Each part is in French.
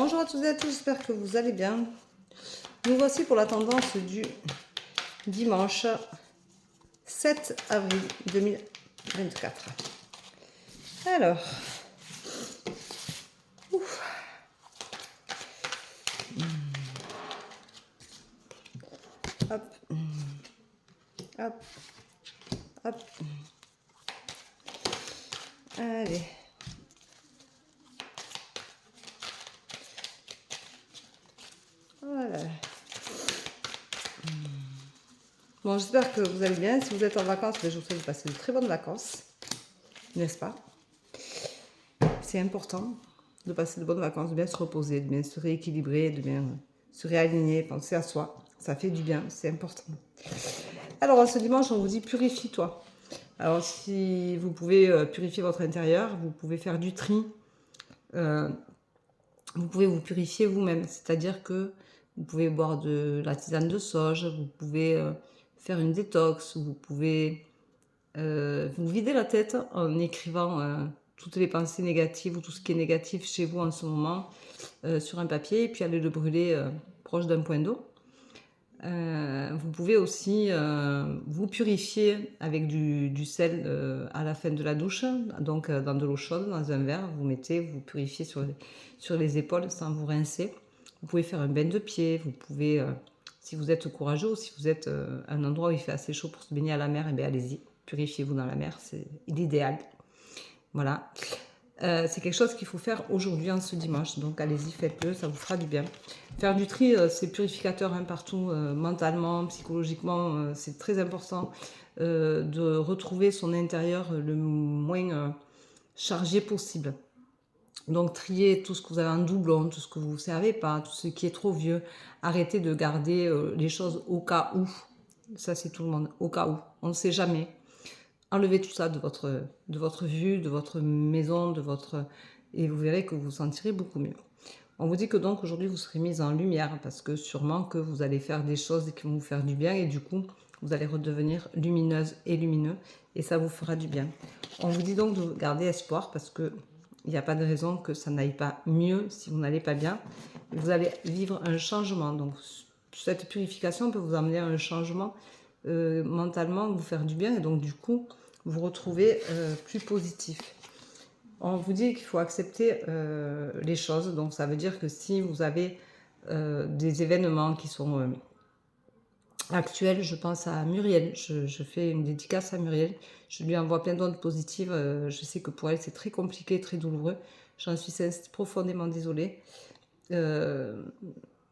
Bonjour à toutes et à tous, j'espère que vous allez bien. Nous voici pour la tendance du dimanche 7 avril 2024. Alors, ouf. Hop, hop, hop. Allez. Voilà. Bon, j'espère que vous allez bien. Si vous êtes en vacances, je vous souhaite de passer de très bonnes vacances, n'est-ce pas? C'est important de passer de bonnes vacances, de bien se reposer, de bien se rééquilibrer, de bien se réaligner, penser à soi. Ça fait du bien, c'est important. Alors, ce dimanche, on vous dit purifie-toi. Alors, si vous pouvez purifier votre intérieur, vous pouvez faire du tri. Vous pouvez vous purifier vous-même. C'est-à-dire que vous pouvez boire de la tisane de sauge, vous pouvez faire une détox, vous pouvez vous vider la tête en écrivant toutes les pensées négatives ou tout ce qui est négatif chez vous en ce moment sur un papier et puis aller le brûler proche d'un point d'eau. Vous pouvez aussi vous purifier avec du sel à la fin de la douche, donc dans de l'eau chaude, dans un verre, vous mettez, vous purifiez sur les épaules sans vous rincer. Vous pouvez faire un bain de pied, vous pouvez, si vous êtes courageux ou si vous êtes à un endroit où il fait assez chaud pour se baigner à la mer, et bien allez-y, purifiez-vous dans la mer, c'est l'idéal. Voilà. C'est quelque chose qu'il faut faire aujourd'hui, en ce dimanche. Donc allez-y, faites-le, ça vous fera du bien. Faire du tri, c'est purificateur partout, mentalement, psychologiquement, c'est très important de retrouver son intérieur le moins chargé possible. Donc trier tout ce que vous avez en doublon, tout ce que vous ne servez pas, tout ce qui est trop vieux. Arrêtez de garder les choses au cas où. Ça, c'est tout le monde, au cas où. On ne sait jamais. Enlevez tout ça de votre vue, de votre maison, et vous verrez que vous vous sentirez beaucoup mieux. On vous dit que donc aujourd'hui vous serez mise en lumière parce que sûrement que vous allez faire des choses qui vont vous faire du bien et du coup vous allez redevenir lumineuse et lumineux et ça vous fera du bien. On vous dit donc de garder espoir parce que il n'y a pas de raison que ça n'aille pas mieux si vous n'allez pas bien. Vous allez vivre un changement. Donc cette purification peut vous amener à un changement mentalement, vous faire du bien et donc du coup vous retrouvez plus positif. On vous dit qu'il faut accepter les choses, donc ça veut dire que si vous avez des événements qui sont actuels, je pense à Muriel, je fais une dédicace à Muriel, je lui envoie plein d'ondes positives, je sais que pour elle c'est très compliqué, très douloureux, j'en suis profondément désolée.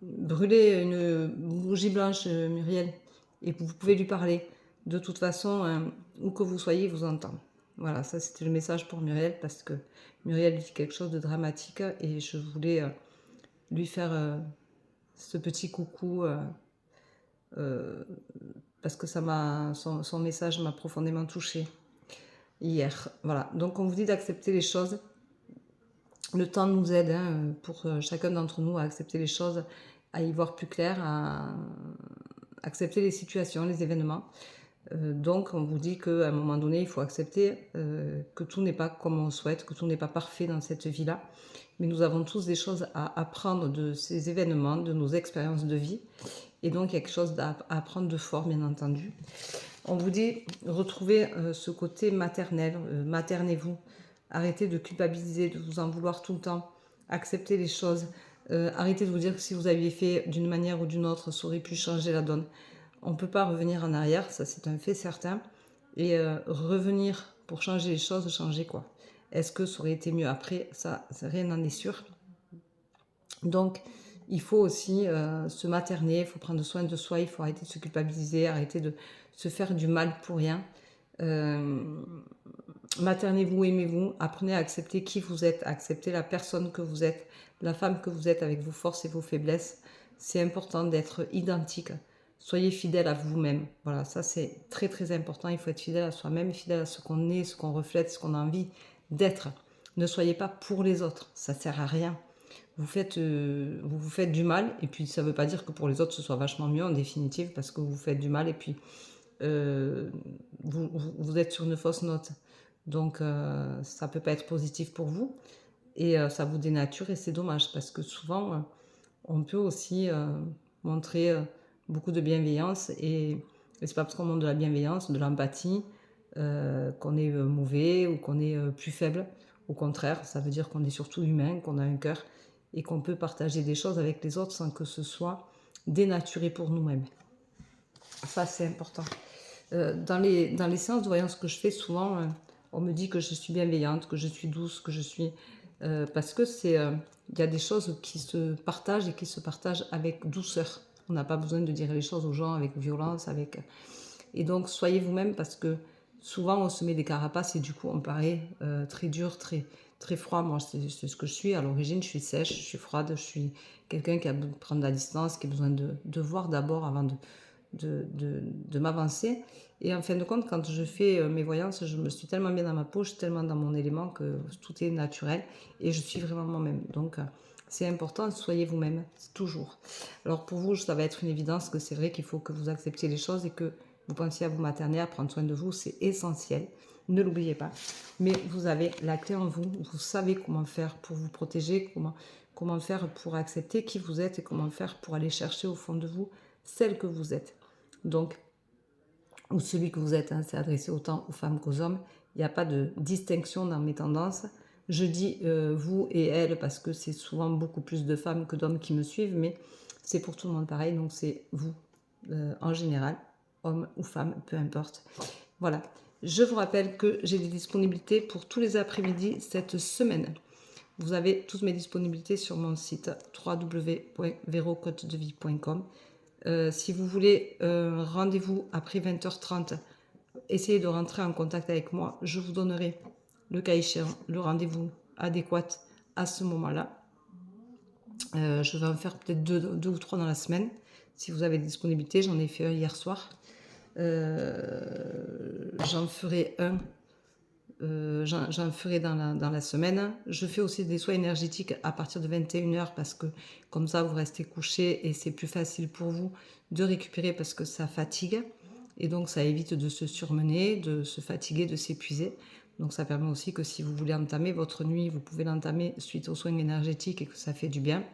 Brûlez une bougie blanche, Muriel, et vous pouvez lui parler. De toute façon, où que vous soyez, il vous entend. Voilà, ça c'était le message pour Muriel, parce que Muriel vit quelque chose de dramatique, et je voulais lui faire ce petit coucou, parce que son message m'a profondément touchée hier. Voilà, donc on vous dit d'accepter les choses. Le temps nous aide pour chacun d'entre nous à accepter les choses, à y voir plus clair, à accepter les situations, les événements. Donc on vous dit qu'à un moment donné, il faut accepter que tout n'est pas comme on souhaite, que tout n'est pas parfait dans cette vie-là. Mais nous avons tous des choses à apprendre de ces événements, de nos expériences de vie. Et donc il y a quelque chose à apprendre de fort, bien entendu. On vous dit retrouvez ce côté maternel, maternez-vous. Arrêtez de culpabiliser, de vous en vouloir tout le temps. Acceptez les choses. Arrêtez de vous dire que si vous aviez fait d'une manière ou d'une autre, ça aurait pu changer la donne. On ne peut pas revenir en arrière, ça c'est un fait certain. Et revenir pour changer les choses, changer quoi? Est-ce que ça aurait été mieux après? Ça, rien n'en est sûr. Donc, il faut aussi se materner, il faut prendre soin de soi, il faut arrêter de se culpabiliser, arrêter de se faire du mal pour rien. Maternez-vous, aimez-vous, apprenez à accepter qui vous êtes, accepter la personne que vous êtes, la femme que vous êtes avec vos forces et vos faiblesses. C'est important d'être identique. Soyez fidèle à vous-même. Voilà, ça c'est très très important. Il faut être fidèle à soi-même, fidèle à ce qu'on est, ce qu'on reflète, ce qu'on a envie d'être. Ne soyez pas pour les autres, ça sert à rien. Vous vous faites du mal, et puis ça ne veut pas dire que pour les autres ce soit vachement mieux en définitive, parce que vous faites du mal et puis vous êtes sur une fausse note. Donc ça ne peut pas être positif pour vous. et ça vous dénature et c'est dommage parce que souvent, on peut aussi, montrer, beaucoup de bienveillance et c'est pas parce qu'on montre de la bienveillance, de l'empathie, qu'on est, mauvais ou qu'on est, plus faible. Au contraire, ça veut dire qu'on est surtout humain, qu'on a un cœur et qu'on peut partager des choses avec les autres sans que ce soit dénaturé pour nous-mêmes. Ça, c'est important. Dans les séances de voyance que je fais, souvent, on me dit que je suis bienveillante, que je suis douce, que je suis... parce que il y a des choses qui se partagent et qui se partagent avec douceur. On n'a pas besoin de dire les choses aux gens avec violence, avec... Et donc, soyez vous-même parce que souvent, on se met des carapaces et du coup, on paraît très dur, très, très froid. Moi, c'est ce que je suis. À l'origine, je suis sèche, je suis froide, je suis quelqu'un qui a besoin de prendre la distance, qui a besoin de voir d'abord avant de m'avancer. Et en fin de compte, quand je fais mes voyances, je me suis tellement bien dans ma peau, je suis tellement dans mon élément que tout est naturel et je suis vraiment moi-même. Donc, c'est important, soyez vous-même, toujours. Alors pour vous, ça va être une évidence que c'est vrai qu'il faut que vous acceptiez les choses et que vous pensiez à vous materner, à prendre soin de vous, c'est essentiel. Ne l'oubliez pas. Mais vous avez la clé en vous, vous savez comment faire pour vous protéger, comment faire pour accepter qui vous êtes et comment faire pour aller chercher au fond de vous celle que vous êtes. Donc, ou celui que vous êtes, hein, c'est adressé autant aux femmes qu'aux hommes. Il n'y a pas de distinction dans mes tendances. Je dis vous et elle parce que c'est souvent beaucoup plus de femmes que d'hommes qui me suivent, mais c'est pour tout le monde pareil, donc c'est vous en général, homme ou femme, peu importe. Voilà. Je vous rappelle que j'ai des disponibilités pour tous les après-midi cette semaine. Vous avez toutes mes disponibilités sur mon site www.verocotedevie.com. Si vous voulez rendez-vous après 20h30, essayez de rentrer en contact avec moi. Je vous donnerai, le cas échéant, le rendez-vous adéquat à ce moment-là. Je vais en faire peut-être deux ou trois dans la semaine. Si vous avez des disponibilités, j'en ai fait un hier soir. J'en ferai un. J'en ferai dans la semaine. Je fais aussi des soins énergétiques à partir de 21h parce que comme ça vous restez couché et c'est plus facile pour vous de récupérer parce que ça fatigue et donc ça évite de se surmener, de se fatiguer, de s'épuiser. Donc ça permet aussi que si vous voulez entamer votre nuit, vous pouvez l'entamer suite aux soins énergétiques et que ça fait du bien.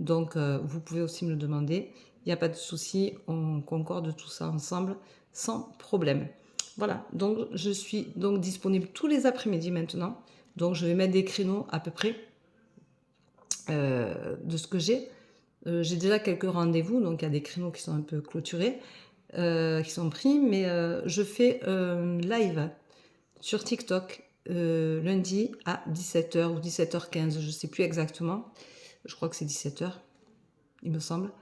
Donc vous pouvez aussi me le demander. Il n'y a pas de souci, on concorde tout ça ensemble sans problème. Voilà, donc je suis donc disponible tous les après-midi maintenant. Donc je vais mettre des créneaux à peu près de ce que j'ai. J'ai déjà quelques rendez-vous, donc il y a des créneaux qui sont un peu clôturés, qui sont pris, mais je fais live sur TikTok lundi à 17h ou 17h15, je ne sais plus exactement. Je crois que c'est 17h, il me semble,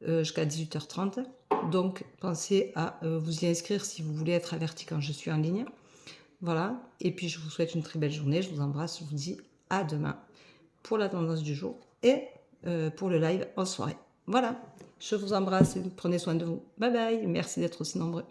jusqu'à 18h30. Donc, pensez à vous y inscrire si vous voulez être averti quand je suis en ligne. Voilà. Et puis, je vous souhaite une très belle journée. Je vous embrasse. Je vous dis à demain pour la tendance du jour et pour le live en soirée. Voilà. Je vous embrasse et prenez soin de vous. Bye bye. Merci d'être aussi nombreux.